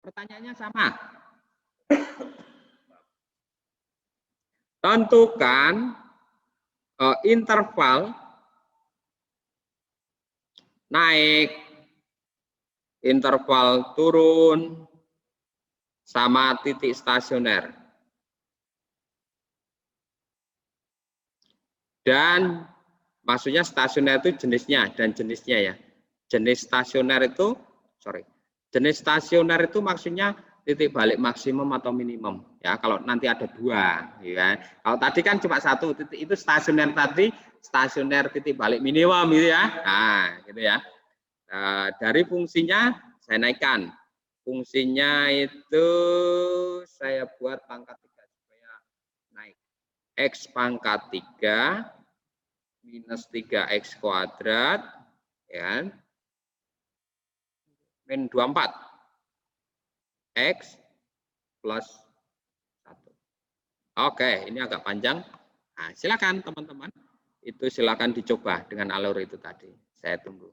Pertanyaannya sama. Tentukan interval naik, interval turun, sama titik stasioner. Dan maksudnya stasioner itu jenisnya dan jenisnya ya. Jenis stasioner itu, jenis stasioner itu maksudnya titik balik maksimum atau minimum ya. Kalau nanti ada dua ya. Kalau tadi kan cuma satu titik, itu stasioner tadi, stasioner titik balik minimum gitu ya. Nah gitu ya. Dari fungsinya saya naikkan, fungsinya itu saya buat pangkat 3 supaya naik. X pangkat 3 minus 3x kuadrat ya, min 24 x plus 1. Oke, ini agak panjang. Nah, silakan teman-teman, itu silakan dicoba dengan alur itu tadi. Saya tunggu.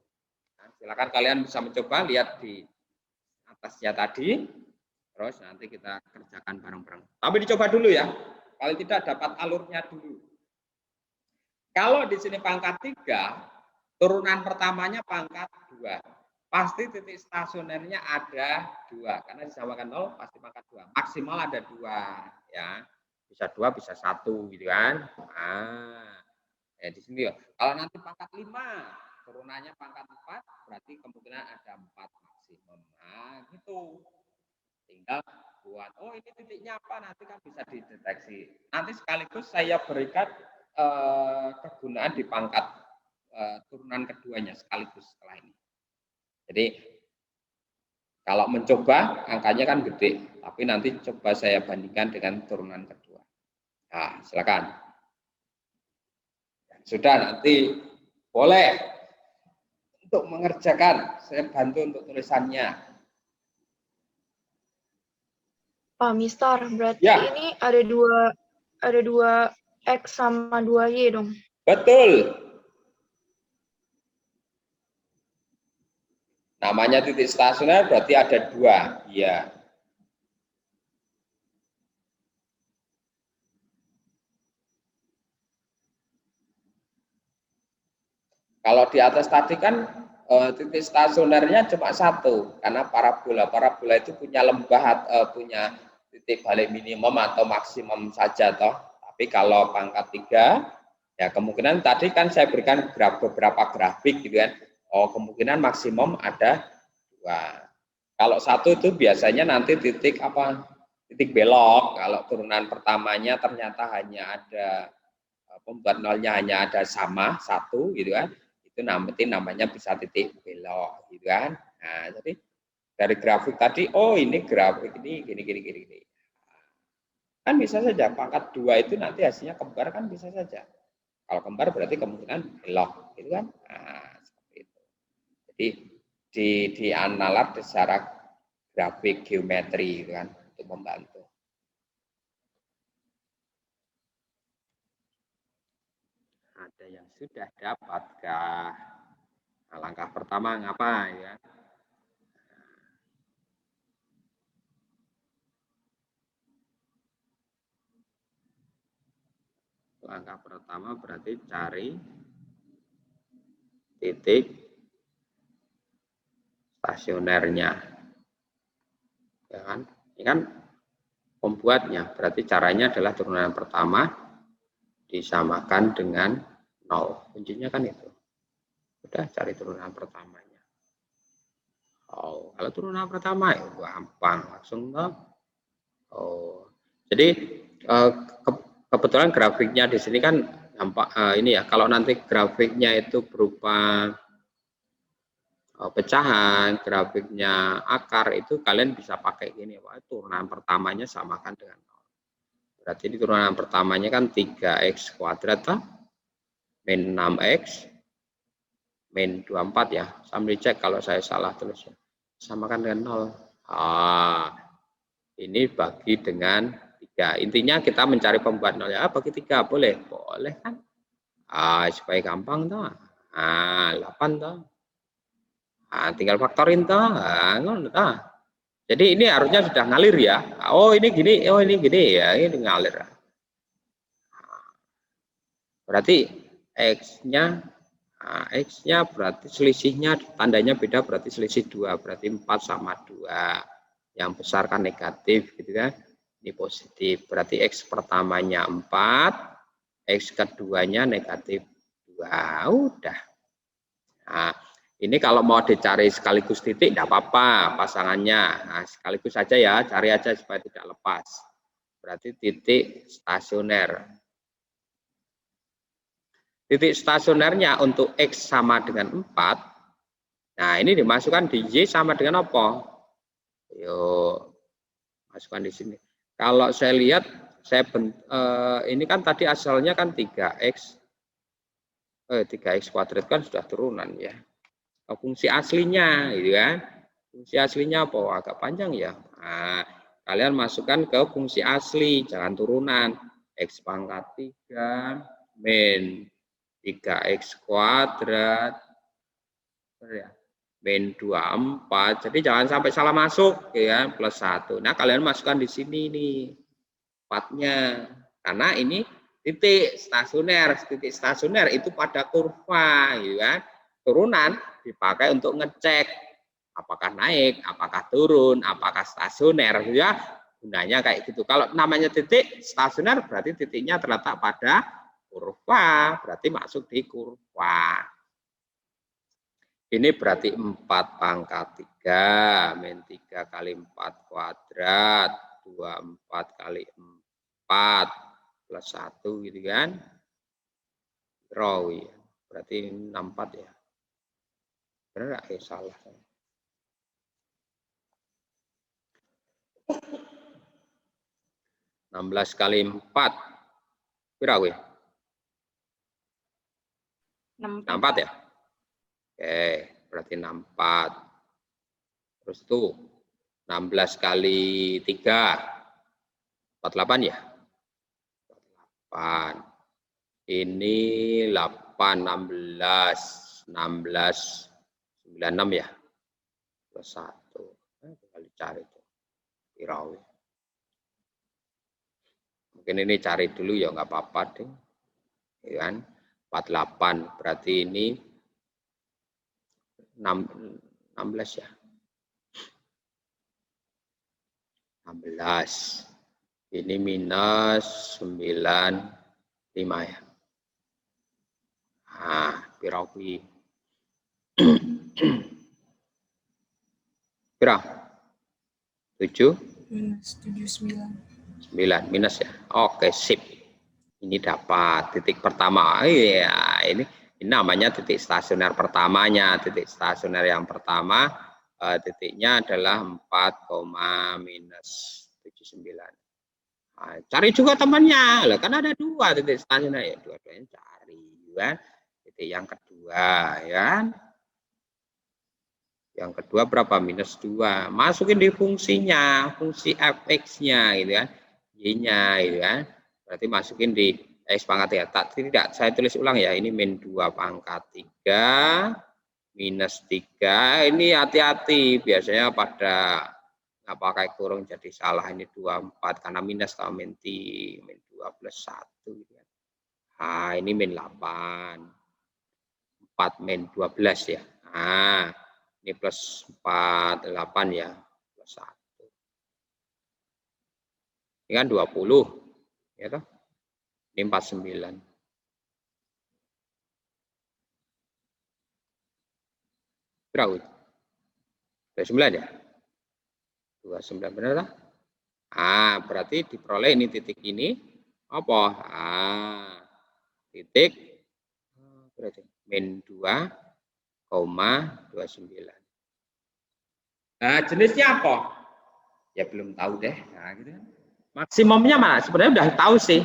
Nah, silakan kalian bisa mencoba, lihat di atasnya tadi, terus nanti kita kerjakan bareng-bareng. Tapi dicoba dulu ya, paling tidak dapat alurnya dulu. Kalau di sini pangkat 3, turunan pertamanya pangkat 2. Pasti titik stasionernya ada 2, karena disamakan 0 pasti pangkat 2. Maksimal ada 2 ya. Bisa 2, bisa 1 gitu kan. Nah, ya di sini ya. Kalau nanti pangkat 5, turunannya pangkat 4, berarti kemungkinan ada 4 maksimum. Nah, gitu. Tinggal buat, oh ini titiknya apa, nanti kan bisa dideteksi. Nanti sekaligus saya berikan kegunaan di pangkat turunan keduanya sekaligus setelah ini. Jadi kalau mencoba angkanya kan gede, tapi nanti coba saya bandingkan dengan turunan kedua. Nah, silakan. Sudah, nanti boleh untuk mengerjakan, saya bantu untuk tulisannya. Pak Mister, berarti ya, ini ada dua X sama 2Y dong? Betul. Namanya titik stasioner berarti ada 2. Ya. Kalau di atas tadi kan titik stasionernya cuma 1, karena parabola itu punya lembah, punya titik balik minimum atau maksimum saja toh. Tapi kalau pangkat 3 ya kemungkinan tadi kan saya berikan beberapa grafik gitu kan. Oh, kemungkinan maksimum ada 2. Kalau 1 itu biasanya nanti titik apa? Titik belok. Kalau turunan pertamanya ternyata hanya ada pembuat nolnya hanya ada sama 1 gitu kan. Itu nanti namanya bisa titik belok gitu kan. Nah, jadi dari grafik tadi, oh ini grafik ini gini. Kan bisa saja pangkat 2 itu nanti hasilnya kembar, kan bisa saja. Kalau kembar berarti kemungkinan belok, gitu kan? Nah, seperti itu. Jadi dianalat secara grafik geometri, gitu kan, untuk membantu. Ada yang sudah dapatkah? Nah, langkah pertama ngapa ya? Langkah pertama berarti cari titik stasionernya, ya kan? Ini kan pembuatnya, berarti caranya adalah turunan pertama disamakan dengan 0. Kuncinya kan itu. Udah cari turunan pertamanya. Oh, kalau turunan pertama ya gampang, langsung toh. Oh, jadi kebetulan grafiknya di sini kan nampak ini ya. Kalau nanti grafiknya itu berupa pecahan, grafiknya akar, itu kalian bisa pakai gini, Pak. Turunan pertamanya samakan dengan 0. Berarti ini turunan pertamanya kan 3x kuadrat toh, min 6x min 24 ya. Sambil cek kalau saya salah terus ya. Samakan dengan 0. Ini bagi dengan 3. Intinya kita mencari pembuat 0 ya. Bagi 3 boleh? Boleh kan? Supaya gampang toh. 8 toh. Tinggal faktorin toh. Ngono toh. Jadi ini harusnya sudah ngalir ya. Oh ini gini, oh ini gini ya, ini ngalir. Berarti X-nya, nah, X-nya berarti selisihnya tandanya beda, berarti selisih 2, berarti 4 sama 2. Yang besar kan negatif gitu kan. Ini positif, berarti X pertamanya 4, X keduanya negatif 2. Udah. Nah, ini kalau mau dicari sekaligus titik, tidak apa-apa pasangannya. Nah, sekaligus saja ya, cari aja supaya tidak lepas. Berarti titik stasioner. Titik stasionernya untuk X sama dengan 4. Nah, ini dimasukkan di Y sama dengan apa? Yuk, masukkan di sini. Kalau saya lihat, ini kan tadi asalnya kan 3X. 3X kuadrat kan sudah turunan ya. Fungsi aslinya gitu kan, fungsi aslinya apa? Agak panjang ya. Nah, kalian masukkan ke fungsi asli, jangan turunan. X pangkat 3 min 3X kuadrat ya, min 24. Jadi jangan sampai salah masuk ya, plus 1. Nah, kalian masukkan di sini nih 4-nya, karena ini titik stasioner. Titik stasioner itu pada kurva gitu kan. Turunan dipakai untuk ngecek apakah naik, apakah turun, apakah stasioner ya. Gunanya kayak gitu. Kalau namanya titik stasioner berarti titiknya terletak pada kurva, berarti masuk di kurva. Ini berarti 4 pangkat 3 min 3 kali 4 kuadrat 24 kali 4 plus 1 gitu kan. Raw ya. Berarti 64 ya. Benar enggak? Salah. 16 kali 4. Berapa ya? 64 ya? Oke, berarti 64. Terus itu 16 kali 3. 48 ya? 48. Ini 8, 16. 16. 96 ya? Plus 1. Tinggal dicari tuh. Pirawi. Mungkin ini cari dulu ya, nggak apa-apa deh. Ya kan? 48 berarti ini 16 ya. 16. Ini minus 95 ya. Nah, pirawi. Berapa? 7? Minus 79. 9 minus ya. Oke, sip. Ini dapat titik pertama. Iya, ini namanya titik stasioner pertamanya. Titik stasioner yang pertama titiknya adalah 4, minus 79. Nah, cari juga temannya. Lah kan ada 2 titik stasioner ya, dua-duanya cari kan. Titik yang kedua ya kan. Yang kedua berapa? Minus 2. Masukin di fungsinya, fungsi fx-nya gitu kan. Y-nya gitu kan. Berarti masukin di X pangkat 3. Tidak, saya tulis ulang ya. Ini min 2 pangkat 3 minus 3. Ini hati-hati, biasanya pada nggak pakai kurung jadi salah. Ini 24 karena minus atau min 2 plus 1 gitu kan. Nah, ini min 8. 4 min 12 ya. Nah, ini plus 4, 8 ya, plus 1. Ini kan 20, ya toh? Ini 49. Berapa? 29 ya? 29 benar toh? Ah, berarti diperoleh ini titik ini apa? Ah, titik berarti min 2,29. Nah, jenisnya apa? Ya belum tahu deh. Nah, gitu. Maksimumnya mana? Sebenarnya udah tahu sih.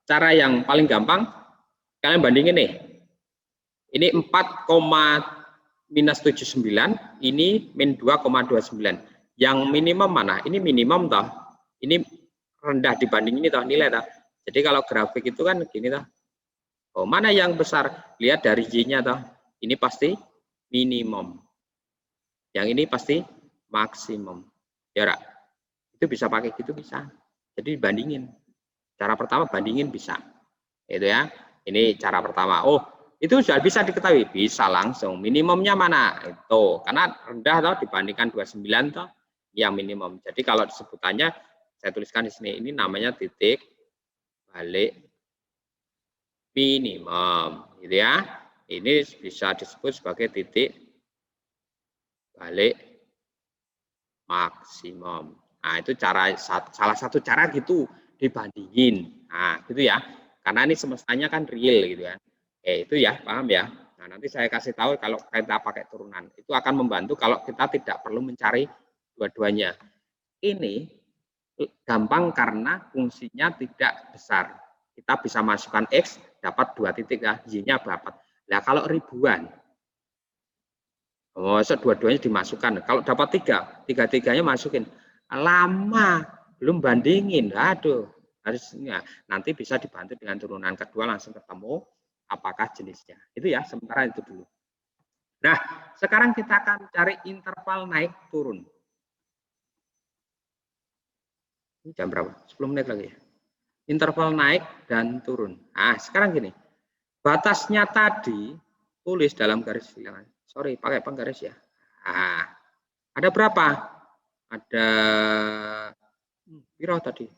Cara yang paling gampang kalian bandingin nih. Ini 4, minus 79, ini min 2,29. Yang minimum mana? Ini minimum toh. Ini rendah dibanding ini toh nilai toh. Jadi kalau grafik itu kan gini toh. Oh, mana yang besar? Lihat dari Y-nya toh. Ini pasti minimum. Yang ini pasti maksimum. Ya, Ra? Itu bisa pakai gitu bisa. Jadi bandingin. Cara pertama bandingin bisa. Itu ya. Ini cara pertama. Oh, itu sudah bisa diketahui. Bisa langsung. Minimumnya mana? Itu. Karena rendah toh dibandingkan 29 toh yang minimum. Jadi kalau sebutannya saya tuliskan di sini. Ini namanya titik balik minimum, gitu ya. Ini bisa disebut sebagai titik balik maksimum. Nah, itu salah satu cara gitu dibandingin. Nah, gitu ya. Karena ini semestanya kan real gitu ya. Itu ya, paham ya. Nah, nanti saya kasih tahu kalau kita pakai turunan. Itu akan membantu kalau kita tidak perlu mencari dua-duanya. Ini gampang karena fungsinya tidak besar. Kita bisa masukkan X, dapat 2 titik ya, Y-nya dapat. Nah, kalau ribuan, dua-duanya dimasukkan. Kalau dapat 3, tiga-tiganya masukin. Lama, belum bandingin. Aduh, harusnya nanti bisa dibantu dengan turunan kedua langsung ketemu apakah jenisnya. Itu ya, sementara itu dulu. Nah, sekarang kita akan cari interval naik turun. Ini jam berapa? 10 menit lagi ya. Interval naik dan turun. Nah, sekarang gini. Batasnya tadi tulis dalam garis bilangan. Sorry, pakai penggaris ya. Nah, ada berapa? Ada berapa tadi?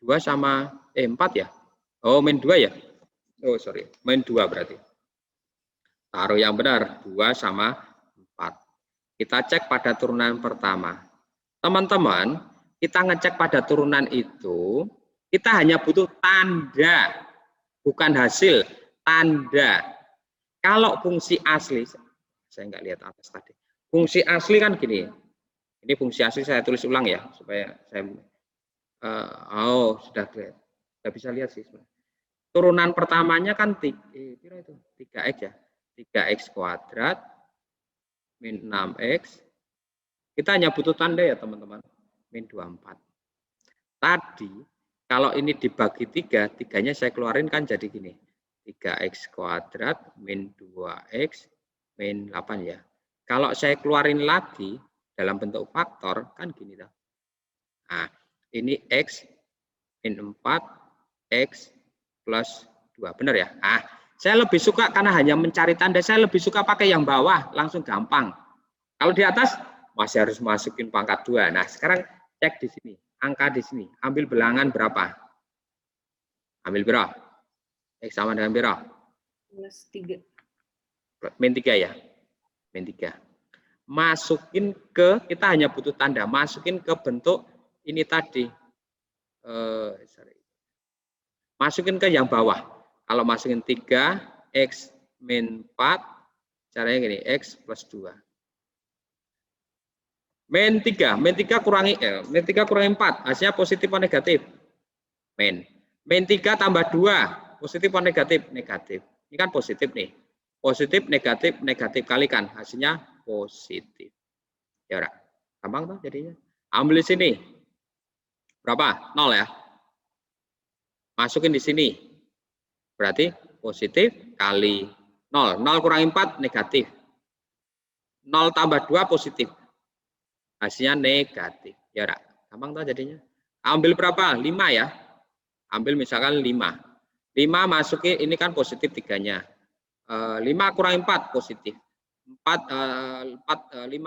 2 sama 4 ya? Oh, main 2 ya? Oh, sorry. Main 2 berarti. Taruh yang benar, 2 sama 4. Kita cek pada turunan pertama. Teman-teman, kita ngecek pada turunan itu kita hanya butuh tanda, bukan hasil, tanda. Kalau fungsi asli, saya nggak lihat atas tadi. Fungsi asli kan gini. Ini fungsi asli saya tulis ulang ya, supaya saya. Sudah lihat. Nggak bisa lihat sih. Turunan pertamanya kan 3x ya. 3x kuadrat min 6x. Kita hanya butuh tanda ya teman-teman. Min 24. Tadi kalau ini dibagi 3, 3-nya saya keluarin kan jadi gini. 3x kuadrat min 2x min 8 ya. Kalau saya keluarin lagi dalam bentuk faktor kan gini dah. Nah, ini x min 4 x plus 2. Benar ya? Ah, saya lebih suka karena hanya mencari tanda, saya lebih suka pakai yang bawah, langsung gampang. Kalau di atas masih harus masukin pangkat 2. Nah, sekarang cek di sini. Angka di sini, ambil bilangan berapa? Ambil berapa? X sama dengan berapa? Plus 3. Min 3 ya? Min 3. Masukin ke, kita hanya butuh tanda, masukin ke bentuk ini tadi. Masukin ke yang bawah. Kalau masukin 3, X min 4, caranya gini, X plus 2. Min 3 kurangi min 3 kurangi 4, hasilnya positif atau negatif? Min 3 tambah 2, positif atau negatif? Negatif. Ini kan positif nih. Positif, negatif, negatif kalikan, hasilnya positif. Ya udah. Gampang tuh jadinya. Ambil di sini. Berapa? 0 ya. Masukin di sini. Berarti positif kali 0. 0 kurangi 4 negatif. 0 tambah 2 positif. Hasilnya negatif. Ya udah. Gampang tuh jadinya. Ambil berapa? 5 ya. Ambil misalkan 5. 5 masukin, ini kan positif 3-nya. 5 kurangi 4 positif. 5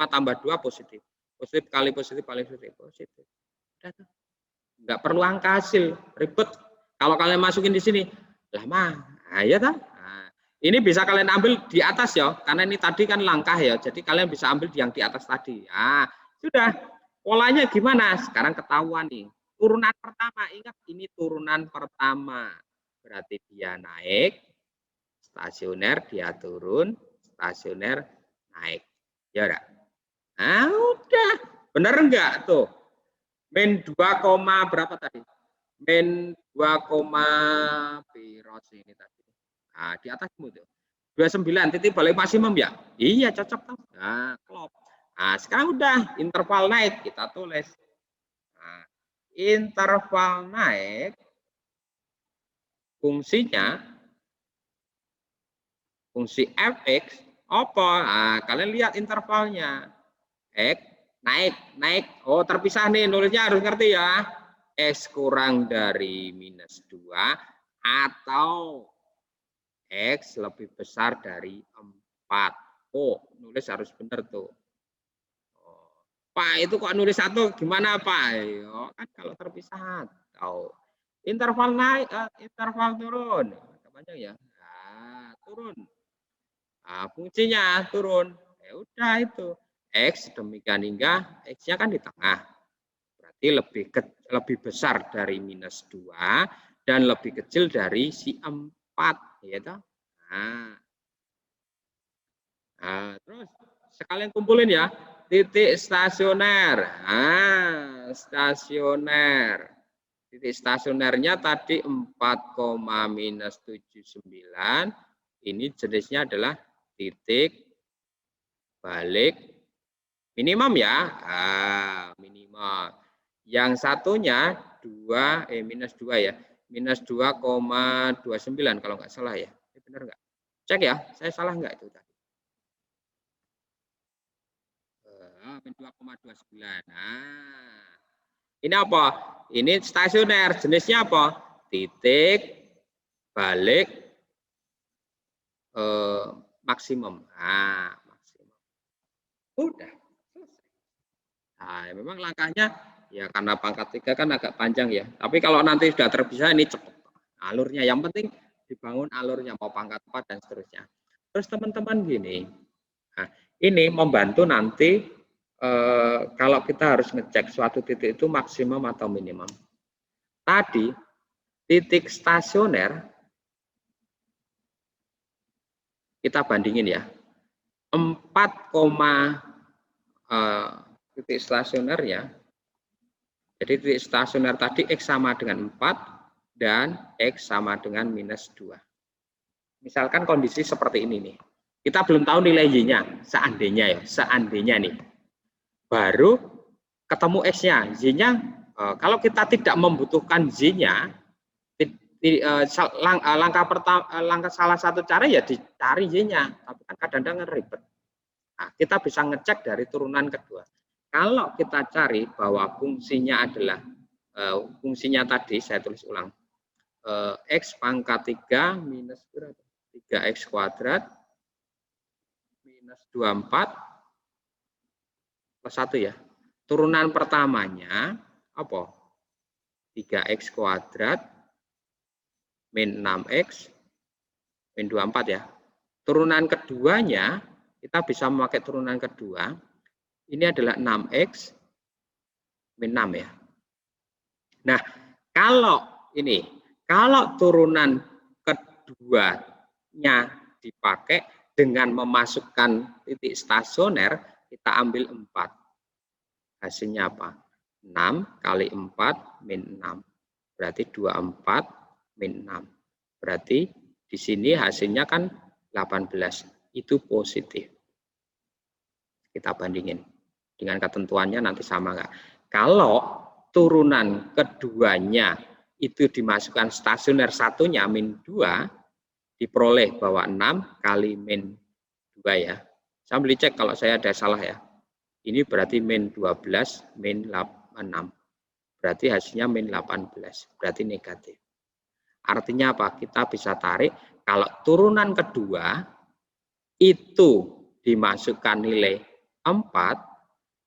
tambah 2 positif. Positif kali positif kali positif. Positif. Udah tuh. Enggak perlu angka hasil, ribet. Kalau kalian masukin di sini, lama. Nah, ya kan? Nah, ini bisa kalian ambil di atas ya, karena ini tadi kan langkah ya. Jadi kalian bisa ambil yang di atas tadi. Nah, sudah. Polanya gimana? Sekarang ketahuan nih. Turunan pertama, ingat ini turunan pertama. Berarti dia naik, stasioner dia turun, stasioner naik. Ya udah. Nah, udah. Bener enggak tuh? Min 2, berapa tadi? Min 2, ini tadi. Nah, di atasmu tuh. 29 titik balik maksimum ya? Iya, cocok tuh. Nah, klop. Nah, sekarang udah interval naik kita tulis. Nah, interval naik fungsinya fungsi fx apa? Nah, kalian lihat intervalnya. X naik. Oh, terpisah nih, nulisnya harus ngerti ya. X kurang dari minus 2 atau X lebih besar dari 4. Oh, nulis harus benar tuh. Oh, Pak, itu kok nulis 1 gimana Pak? Yo, kan kalau terpisah atau interval naik, interval turun. Panjang ya. Nah, turun. Nah, fungsinya turun. Ya udah itu. X demikian hingga X-nya kan di tengah. Berarti lebih besar dari minus 2 dan lebih kecil dari si 4. Ya toh? Nah, terus sekalian kumpulin ya. Titik stasioner. Stasioner. Titik stasionernya tadi 4,-79. Ini jenisnya adalah titik balik minimum ya. Minimum. Yang satunya minus 2 ya. Minus 2,29 kalau nggak salah ya. Ini benar nggak? Cek ya, saya salah nggak itu tadi? 2,29. Nah, ini apa? Ini stasioner. Jenisnya apa? Titik balik maksimum. Maksimum. Udah selesai. Nah, memang langkahnya ya karena pangkat 3 kan agak panjang ya. Tapi kalau nanti sudah terpisah ini cepat. Alurnya yang penting dibangun alurnya mau pangkat 4 dan seterusnya. Terus teman-teman gini. Nah, ini membantu nanti kalau kita harus ngecek suatu titik itu maksimum atau minimum. Tadi titik stasioner kita bandingin ya. 4, titik stasionernya. Jadi titik stasioner tadi X sama dengan 4 dan X sama dengan minus 2. Misalkan kondisi seperti ini nih. Kita belum tahu nilai Y-nya, seandainya nih. Baru ketemu X-nya, Y-nya kalau kita tidak membutuhkan Y-nya, langkah salah satu cara ya dicari Y-nya, tapi kan kadang-kadang ribet. Nah, kita bisa ngecek dari turunan kedua. Kalau kita cari bahwa fungsinya adalah fungsinya tadi saya tulis ulang, X pangkat 3 minus 3X kuadrat minus 24 plus 1 ya. Turunan pertamanya apa? 3X kuadrat min 6X min 24 ya. Turunan keduanya kita bisa memakai turunan kedua. Ini adalah 6X min 6 ya. Nah, kalau turunan keduanya dipakai dengan memasukkan titik stasioner, kita ambil 4. Hasilnya apa? 6 kali 4 min 6. Berarti 24 min 6. Berarti di sini hasilnya kan 18. Itu positif. Kita bandingin. Dengan ketentuannya nanti sama nggak? Kalau turunan keduanya itu dimasukkan stasioner satunya min 2, diperoleh bahwa 6 kali min 2 ya. Saya beli cek kalau saya ada salah ya. Ini berarti min 12 min 6. Berarti hasilnya min 18. Berarti negatif. Artinya apa? Kita bisa tarik kalau turunan kedua itu dimasukkan nilai 4,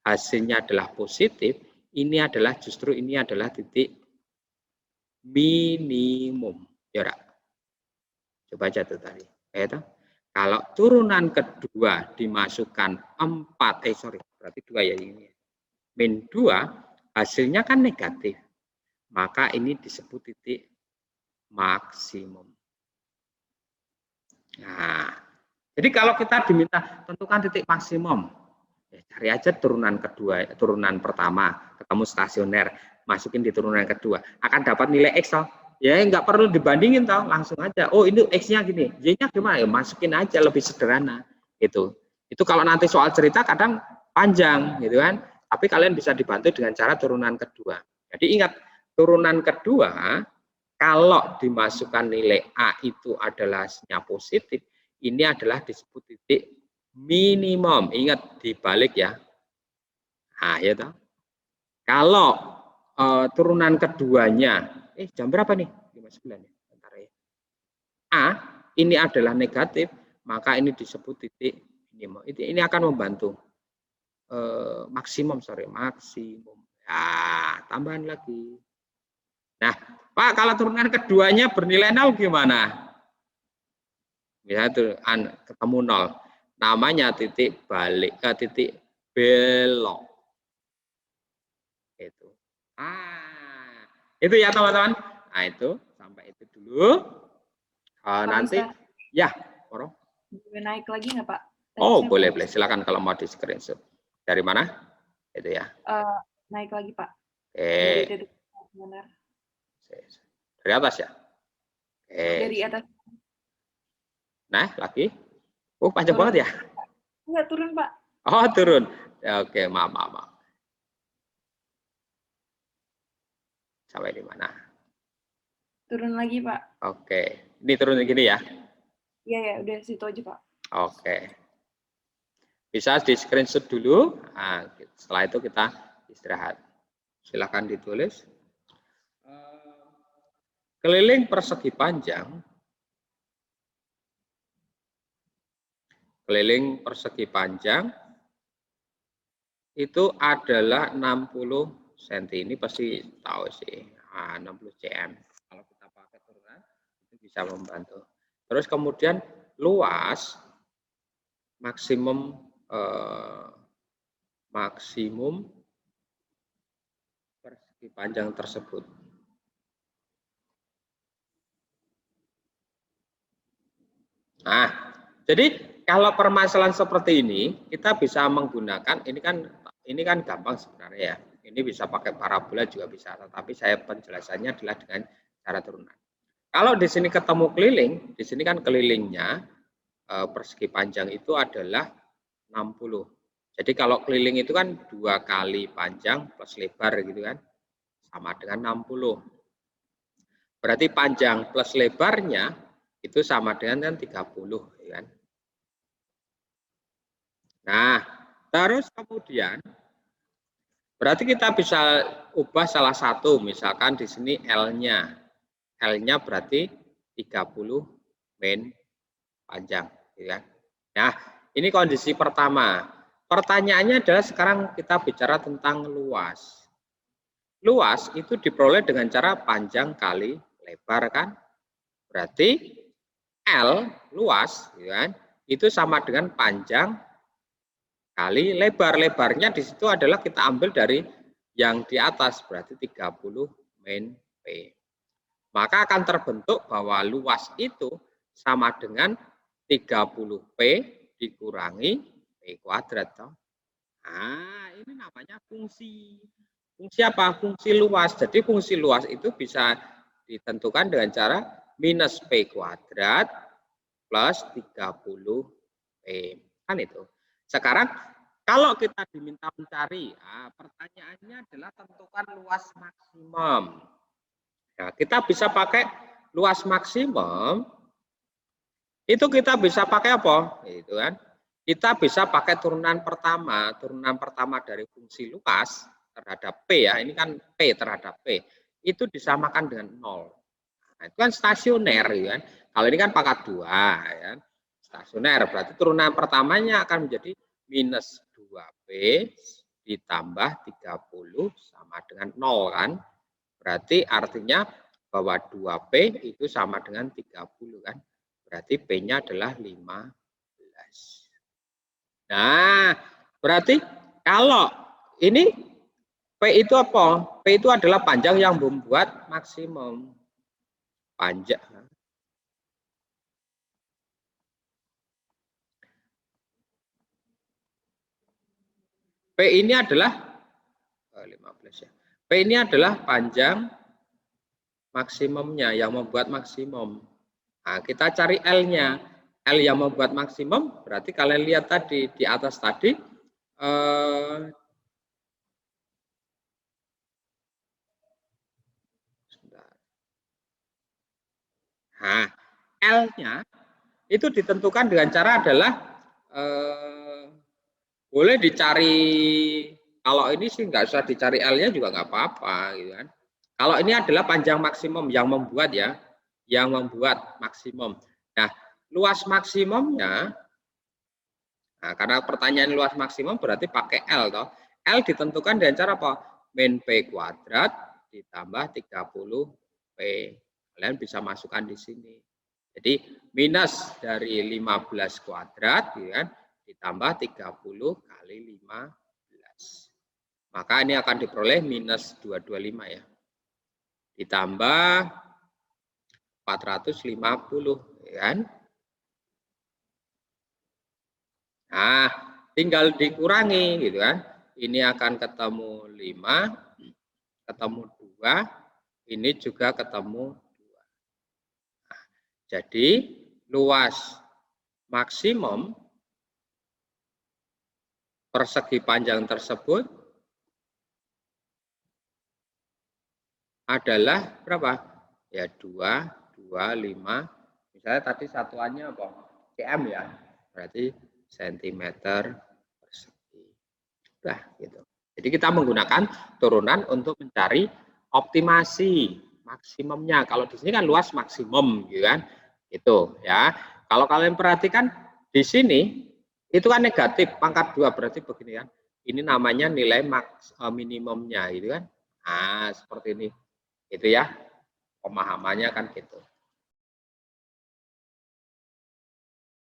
hasilnya adalah positif, ini adalah titik minimum. Ya, coba aja tuh tadi. Kalau turunan kedua dimasukkan 4, berarti 2 ya ini. Min 2, hasilnya kan negatif. Maka ini disebut titik maksimum. Nah, jadi kalau kita diminta tentukan titik maksimum, ya cari aja turunan kedua, turunan pertama, ketemu stasioner, masukin di turunan kedua, akan dapat nilai X toh. Ya nggak perlu dibandingin toh, langsung aja. Oh ini X-nya gini, Y-nya gimana? Ya masukin aja, lebih sederhana. Itu kalau nanti soal cerita kadang panjang, gitu kan. Tapi kalian bisa dibantu dengan cara turunan kedua. Jadi ingat, turunan kedua kalau dimasukkan nilai A itu adalah hasilnya positif, ini adalah disebut titik minimum. Ingat dibalik ya. Nah, ya toh. Kalau turunan keduanya, jam berapa nih? 5:09 ya. Bentar ya. A ini adalah negatif, maka ini disebut titik minimum. Ini akan membantu. Maksimum. Ya, tambahan lagi. Nah, Pak, kalau turunan keduanya bernilai 0 gimana? Bisa tuh ketemu 0. Namanya titik balik ke titik belok. Itu. Itu ya teman-teman. Nah, itu sampai itu dulu. Nanti Ustaz, ya, Poro. boleh naik lagi nggak Pak? Oh, boleh. Silakan kalau mau di screenshot. Dari mana? Itu ya. Naik lagi Pak. Dari titik benar. Dari atas ya? Dari atas. Nah, lagi. Panjang banget ya? Enggak, turun Pak. Oh, turun. Oke, maaf. Sampai di mana? Turun lagi Pak. Oke. Ini turun gini ya? Iya, udah situ aja Pak. Oke. Bisa di screenshot dulu. Nah, setelah itu kita istirahat. Silakan ditulis. Keliling persegi panjang. Keliling persegi panjang itu adalah 60 cm. Ini pasti tahu sih. 60 cm. Kalau kita pakai turunan itu bisa membantu. Terus kemudian luas maksimum persegi panjang tersebut. Nah, jadi kalau permasalahan seperti ini kita bisa menggunakan ini kan gampang sebenarnya ya. Ini bisa pakai parabola juga bisa, tetapi saya penjelasannya adalah dengan cara turunan. Kalau di sini ketemu keliling, di sini kan kelilingnya persegi panjang itu adalah 60. Jadi kalau keliling itu kan 2 kali panjang plus lebar gitu kan, sama dengan 60. Berarti panjang plus lebarnya itu sama dengan 30 ya kan. Nah, terus kemudian berarti kita bisa ubah salah satu, misalkan di sini L-nya. L-nya berarti 30 min panjang ya. Nah, ini kondisi pertama. Pertanyaannya adalah sekarang kita bicara tentang luas. Luas itu diperoleh dengan cara panjang kali lebar kan? Berarti L luas ya kan? Itu sama dengan panjang kali lebar. Lebarnya di situ adalah kita ambil dari yang di atas berarti 30 min P. Maka akan terbentuk bahwa luas itu sama dengan 30 P dikurangi P kuadrat. Nah, ini namanya fungsi. Fungsi apa? Fungsi luas. Jadi fungsi luas itu bisa ditentukan dengan cara minus P kuadrat plus 30 P. Kan itu. Sekarang kalau kita diminta mencari, pertanyaannya adalah tentukan luas maksimum. Nah, kita bisa pakai luas maksimum. Itu kita bisa pakai apa? Itu kan. Kita bisa pakai turunan pertama. Turunan pertama dari fungsi luas terhadap P ya. Ini kan P terhadap P. Itu disamakan dengan 0. Nah, itu kan stasioner ya kan. Kalau ini kan pangkat 2 ya. Stasioner berarti turunan pertamanya akan menjadi minus 2P ditambah 30 sama dengan 0 kan. Berarti artinya bahwa 2P itu sama dengan 30 kan. Berarti P-nya adalah 15. Nah, berarti kalau ini P itu apa? P itu adalah panjang yang membuat maksimum. Panjang. P ini adalah 15 ya. P ini adalah panjang maksimumnya yang membuat maksimum. Nah, kita cari L-nya. L yang membuat maksimum berarti kalian lihat tadi di atas tadi nah, L-nya itu ditentukan dengan cara adalah boleh dicari Kalau ini sih nggak usah dicari L-nya juga nggak apa-apa, gitu kan. Kalau ini adalah panjang maksimum yang membuat ya, yang membuat maksimum. Nah, luas maksimumnya, nah, karena pertanyaan luas maksimum berarti pakai L toh. L ditentukan dengan cara apa? Min P kuadrat ditambah 30P. Kalian bisa masukkan di sini. Jadi minus dari 15 kuadrat, gitu kan, ditambah 30 kali 15. Maka ini akan diperoleh minus 225 ya. Ditambah 450, ya kan? Nah, tinggal dikurangi gitu kan. Ini akan ketemu 5, ketemu 2, ini juga ketemu 2. Nah, jadi luas maksimum persegi panjang tersebut adalah berapa? Ya 2, 2, 5. Misalnya tadi satuannya apa? cm ya. Berarti sentimeter persegi. Udah gitu. Jadi kita menggunakan turunan untuk mencari optimasi maksimumnya. Kalau di sini kan luas maksimum, gitu kan? Itu ya. Kalau kalian perhatikan di sini itu kan negatif pangkat 2 berarti begini kan. Ini namanya nilai minimumnya, gitu kan? Nah, seperti ini. Itu ya. Pemahamannya kan gitu.